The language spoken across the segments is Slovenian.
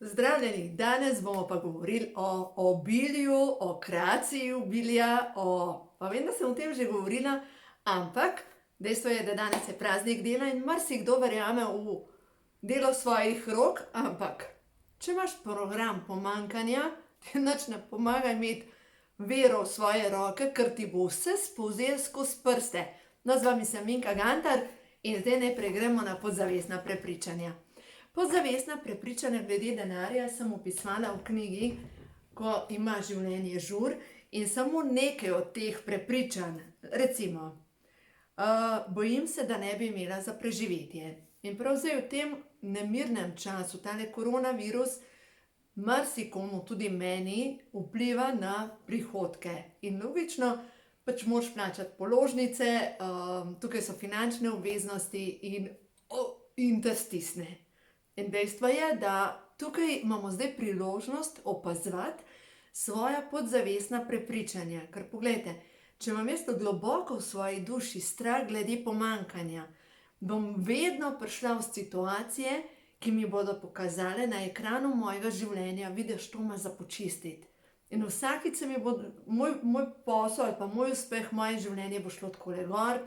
Zdravljeni, danes bomo pa govorili o obilju, o kreaciji obilja, pa vem, da sem o tem že govorila, ampak dejstvo je, da danes je praznik dela in marsikdo verjame v delo svojih rok, ampak če imaš program pomanjkanja, ti nič ne pomaga imeti vero v svoje roke, ker ti bo vse spolzel skozi prste. No, z vami sem Minka Gantar in zdaj najprej gremo na podzavestna prepričanja. Podzavestna prepričanja glede denarja sem opisala v knjigi Ko ima življenje žur in samo nekaj od teh prepričanj. Recimo, bojim se, da ne bi imela za preživetje. In prav zdaj v tem nemirnem času, tale koronavirus, marsikomu, tudi meni, vpliva na prihodke. In logično, pač moraš plačati položnice, tukaj so finančne obveznosti in te stisne. In dejstvo je, da tukaj imamo zdaj priložnost opazovati svoja podzavestna prepričanja. Ker poglejte, če imam jaz globoko v svoji duši strah glede pomanjkanja, bom vedno prišla v situacije, ki mi bodo pokazale na ekranu mojega življenja, vidiš, to ima za počistiti. In vsakič se mi bo moj posel ali pa moj uspeh, moje življenje bo šlo takole gor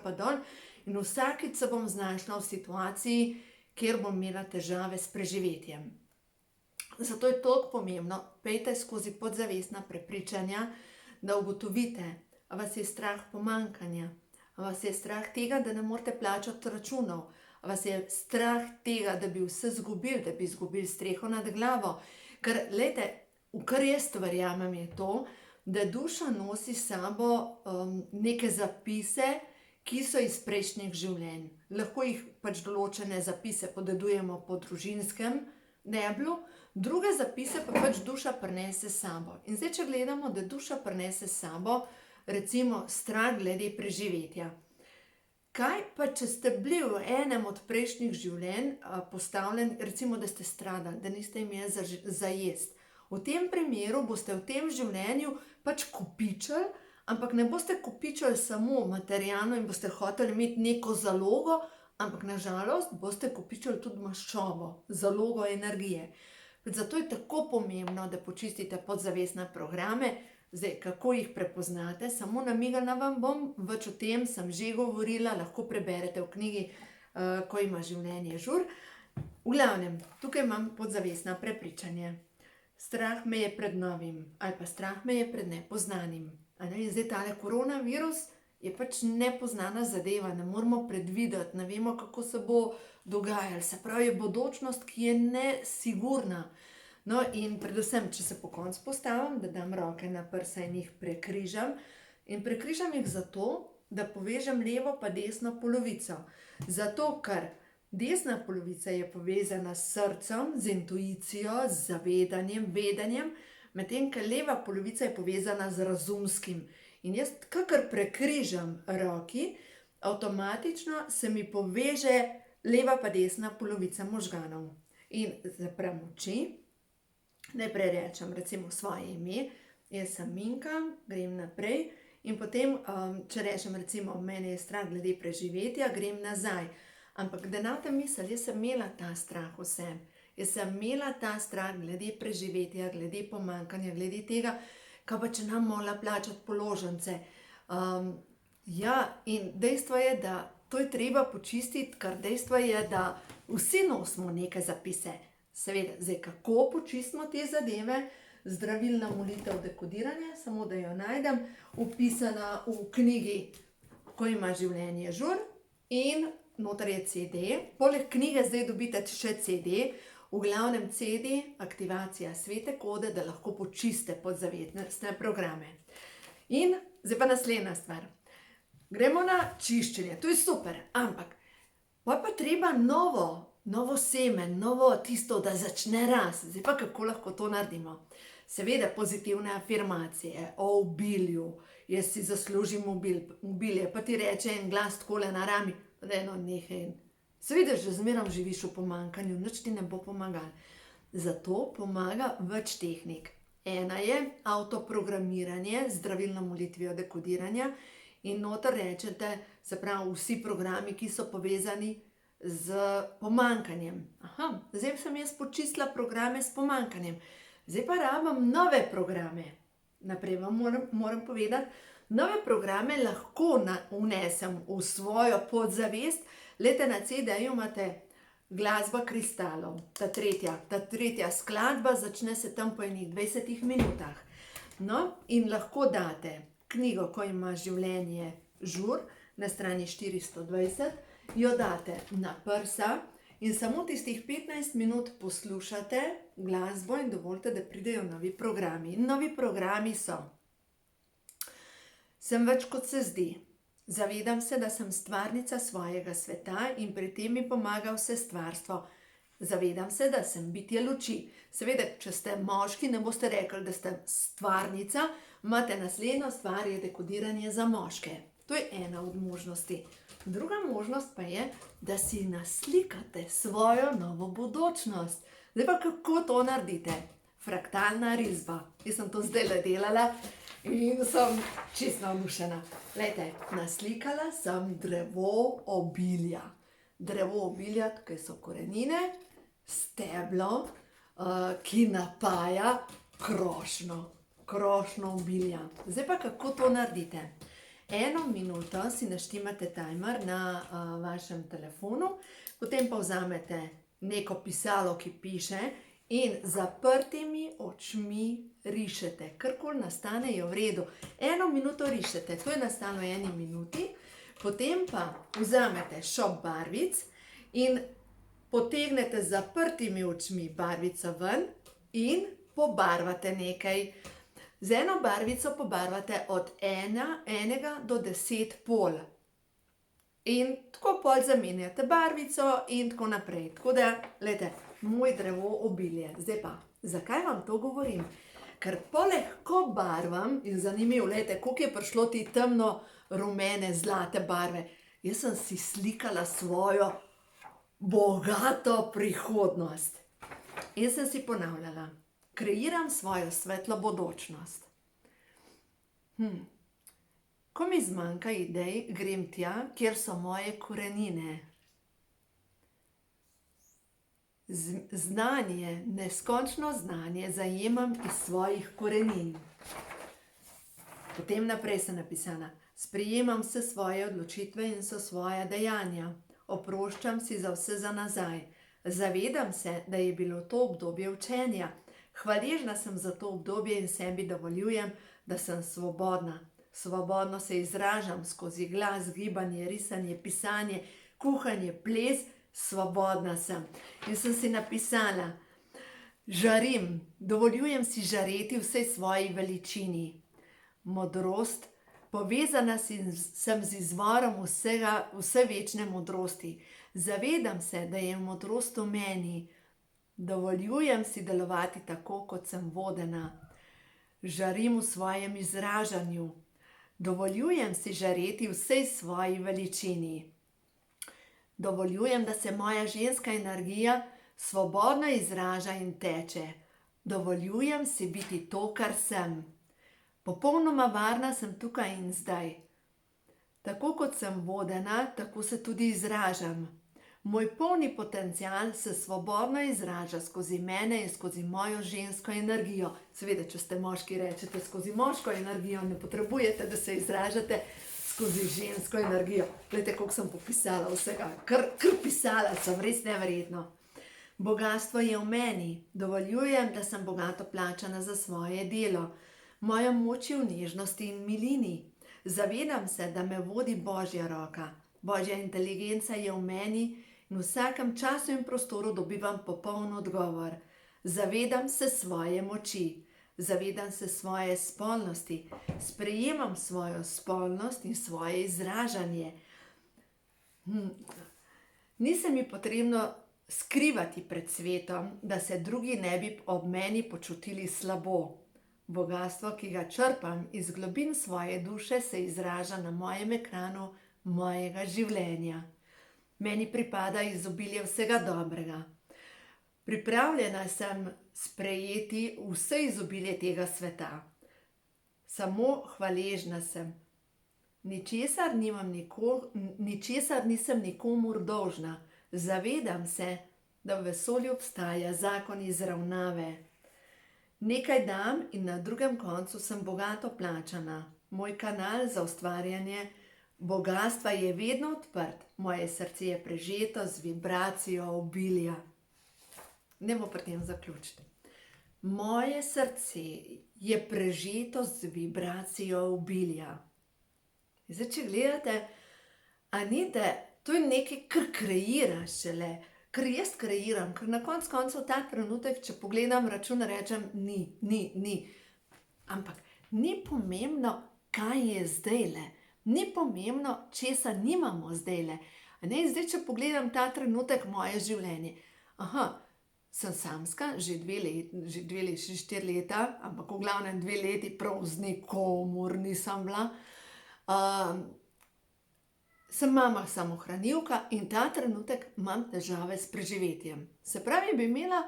pa dol, in vsakič se bom znašla v situaciji, kjer bom imela težave s preživetjem. Zato je toliko pomembno, pejte skozi podzavestna prepričanja, da ugotovite, a vas je strah pomanjkanja, a vas je strah tega, da ne morete plačati računov, a vas je strah tega, da bi vse izgubili, da bi izgubili streho nad glavo. Ker, glejte, v kar jaz verjamem je to, da duša nosi s sabo neke zapise, ki so iz prejšnjih življenj. Lahko jih pač določene zapise podedujemo po družinskem deblu, druge zapise pa pač duša prinese s sabo. In zdaj, če gledamo, da duša prinese s sabo, recimo, strah glede preživetja. Kaj pa, če ste bili v enem od prejšnjih življenj postavljeni, recimo, da ste stradali, da niste imeli za jesti. V tem primeru boste v tem življenju pač kopičili, ampak ne boste kopičili samo materialno in boste hoteli imeti neko zalogo, ampak na žalost boste kopičili tudi maščobo, zalogo energije. Zato je tako pomembno, da počistite podzavestne programe. Zdaj, kako jih prepoznate, samo namigala vam bom, več o tem sem že govorila, lahko preberete v knjigi Ko ima življenje žur. V glavnem, tukaj imam podzavestna prepričanje. Strah me je pred novim, ali pa strah me je pred nepoznanim. In zdaj tale koronavirus je pač nepoznana zadeva, ne moremo predvideti, ne vemo, kako se bo dogajalo. Se pravi, je bodočnost, ki je nesigurna. No, in predvsem, če se po koncu postavim, da dam roke na prsa in jih prekrižam. In prekrižam jih zato, da povežem levo pa desno polovico. Zato, ker desna polovica je povezana s srcem, z intuicijo, z zavedanjem, vedenjem, medtem ko leva polovica je povezana z razumskim. In jaz, kakor prekrižam roki, avtomatično se mi poveže leva pa desna polovica možganov. In zaprem oči, najprej rečem recimo svoje ime, jaz sem Minka, grem naprej in potem, če rečem recimo, mene je strah glede preživetja, grem nazaj. Ampak da ne te misli, jaz sem imela ta strah v sebi. Jaz sem imela ta strah glede preživetja, glede pomanjkanja, glede tega, kaj pa če nam morala plačati položnice. In dejstvo je, da to je treba počistiti, ker dejstvo je, da vsi nosimo neke zapise. Seveda, zdaj kako počistimo te zadeve, zdravilna molitev dekodiranja, samo da jo najdem, opisana v knjigi Ko ima življenje žur in noter je CD. Poleg knjige zdaj dobite še CD, v glavnem CD, aktivacija svete kode, da lahko počiste podzavestne programe. In zdaj pa naslednja stvar. Gremo na čiščenje, to je super, ampak pa treba novo seme, novo tisto, da začne rasti. Zdaj pa kako lahko to naredimo? Seveda pozitivne afirmacije o obilju, jaz si zaslužim obilje, pa ti reče en glas takole na rami, eno nehaj. Seveda, že zmerom živiš v pomanjkanju, nič ti ne bo pomagalo. Zato pomaga več tehnik. Ena je avtoprogramiranje, zdravilno molitvijo dekodiranja in noter rečete, se pravi vsi programi, ki so povezani z pomanjkanjem. Aha, zdaj sem jaz počistila programe s pomanjkanjem. Zdaj pa rabim nove programe. Naprej vam moram povedati, nove programe lahko vnesem v svojo podzavest. Glejte, na CD-ju imate Glasba kristalov, ta tretja skladba, začne se tam po enih 20 minutah. No, in lahko date knjigo, Ko ima življenje žur, na strani 420, jo date na prsa in samo tistih 15 minut poslušate glasbo in dovolite, da pridejo novi programi. Novi programi so: sem več, kot se zdi. Zavedam se, da sem stvarnica svojega sveta in pri tem mi pomaga vse stvarstvo. Zavedam se, da sem bitje luči. Seveda, če ste moški, ne boste rekli, da ste stvarnica, imate naslednjo stvar, je dekodiranje za moške. To je ena od možnosti. Druga možnost pa je, da si naslikate svojo novo bodočnost. Zdaj pa kako to naredite? Fraktalna risba. Jaz sem to zdajle delala in sem čisto navdušena. Glejte, naslikala sem drevo obilja. Drevo obilja, tukaj so korenine, steblo, ki napaja krošnjo obilja. Zdaj pa kako to naredite? 1 minuto si naštimate timer na vašem telefonu, potem pa vzamete neko pisalo, ki piše, in zaprtimi očmi rišete. Karkoli nastane, je v redu. 1 minuto rišete, to je nastalo v 1 minuti, potem pa vzamete šop barvic in potegnete z zaprtimi očmi barvico ven in pobarvate nekaj. Z eno barvico pobarvate od 1 do 10 pol. In tako pol zamenjate barvico in tako naprej. Tako da, glejte, moj drevo obilje. Zdaj pa, zakaj vam to govorim? Ker polehko barvam, in zanimivo, glejte, koliko je prišlo ti temno rumene, zlate barve. Jaz sem si slikala svojo bogato prihodnost. In sem si ponavljala, kreiram svojo svetlo bodočnost. Ko mi zmanjka idej, grem tja, kjer so moje korenine. Znanje, neskončno znanje zajemam iz svojih korenin. Potem naprej sem napisala: sprejemam vse svoje odločitve in vsa svoja dejanja. Oproščam si za vse za nazaj. Zavedam se, da je bilo to obdobje učenja. Hvaležna sem za to obdobje in sebi dovoljujem, da sem svobodna. Svobodno se izražam skozi glas, gibanje, risanje, pisanje, kuhanje, ples. Svobodna sem. In sem si napisala: žarim, dovoljujem si žareti v vsej svoji veličini. Modrost, povezana sem z izvorom vse večne modrosti. Zavedam se, da je modrost v meni. Dovoljujem si delovati tako, kot sem vodena. Žarim v svojem izražanju. Dovoljujem si žareti v vsej svoji veličini. Dovoljujem, da se moja ženska energija svobodno izraža in teče. Dovoljujem si biti to, kar sem. Popolnoma varna sem tukaj in zdaj. Tako kot sem vodena, tako se tudi izražam. Moj polni potencial se svobodno izraža skozi mene in skozi mojo žensko energijo. Seveda, če ste moški, rečete skozi moško energijo, ne potrebujete, da se izražate skozi žensko energijo. Glejte, koliko sem popisala vsega. Kar pisala sem, res neverjetno. Bogastvo je v meni. Dovoljujem, da sem bogato plačana za svoje delo. Moja moč je v nežnosti in milini. Zavedam se, da me vodi Božja roka. Božja inteligenca je v meni in v vsakem času in prostoru dobivam popoln odgovor. Zavedam se svoje moči. Zavedam se svoje spolnosti. Sprejemam svojo spolnost in svoje izražanje. Ni se mi potrebno skrivati pred svetom, da se drugi ne bi ob meni počutili slabo. Bogastvo, ki ga črpam iz globin svoje duše, se izraža na mojem ekranu mojega življenja. Meni pripada izobilje vsega dobrega. Pripravljena sem sprejeti vse izobilje tega sveta. Samo hvaležna sem. Ničesar nisem nikomur dolžna. Zavedam se, da v vesolju obstaja zakon izravnave. Nekaj dam in na drugem koncu sem bogato plačana. Moj kanal za ustvarjanje bogastva je vedno odprt. Moje srce je prežeto z vibracijo obilja. Dajmo pri tem zaključiti. Moje srce je prežeto z vibracijo obilja. Zdaj, če gledate, a ni, da to je nekaj, kar kreiraš šele, kar jaz kreiram, ker na koncu koncev ta trenutek, če pogledam račun, rečem ni. Ampak ni pomembno, kaj je zdajle. Ni pomembno, česa nimamo zdajle. Zdaj, če pogledam ta trenutek moje življenje. Sem samska, že 4 leta, ampak v glavnem 2 leti prav z nikomur nisem bila. Sem mama samohranilka in ta trenutek imam težave s preživetjem. Se pravi, bi imela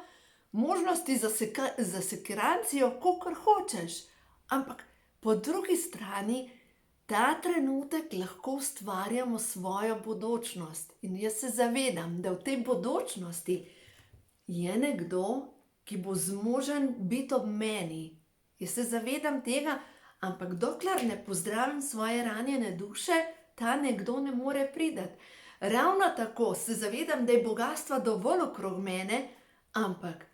možnosti za sekirancijo, kolikor hočeš. Ampak po drugi strani ta trenutek lahko ustvarjamo svojo bodočnost. In jaz se zavedam, da v tej bodočnosti je nekdo, ki bo zmožen biti ob meni. Jaz se zavedam tega, ampak dokler ne pozdravim svoje ranjene duše, ta nekdo ne more priti. Ravno tako se zavedam, da je bogastva dovolj okrog mene, ampak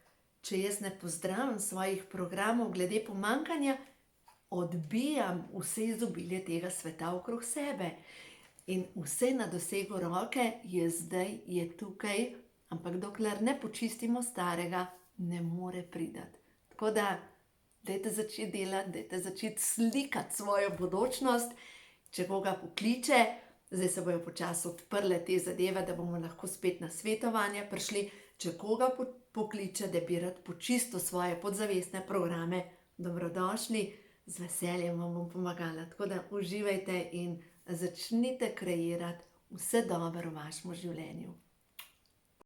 če jaz ne pozdravim svojih programov glede pomanjkanja, odbijam vse izobilje tega sveta okrog sebe. In vse na dosegu roke je zdaj, je tukaj, ampak dokler ne počistimo starega, ne more priti. Tako da, dajte začeti delati, dajte začeti slikati svojo bodočnost. Če koga pokliče, zdaj se bojo počasi odprle te zadeve, da bomo lahko spet na svetovanje prišli. Če koga pokliče, da bi rad počistil svoje podzavestne programe, dobrodošli, z veseljem vam bom pomagala. Tako da uživajte in začnite kreirati vse dobro v vašem življenju.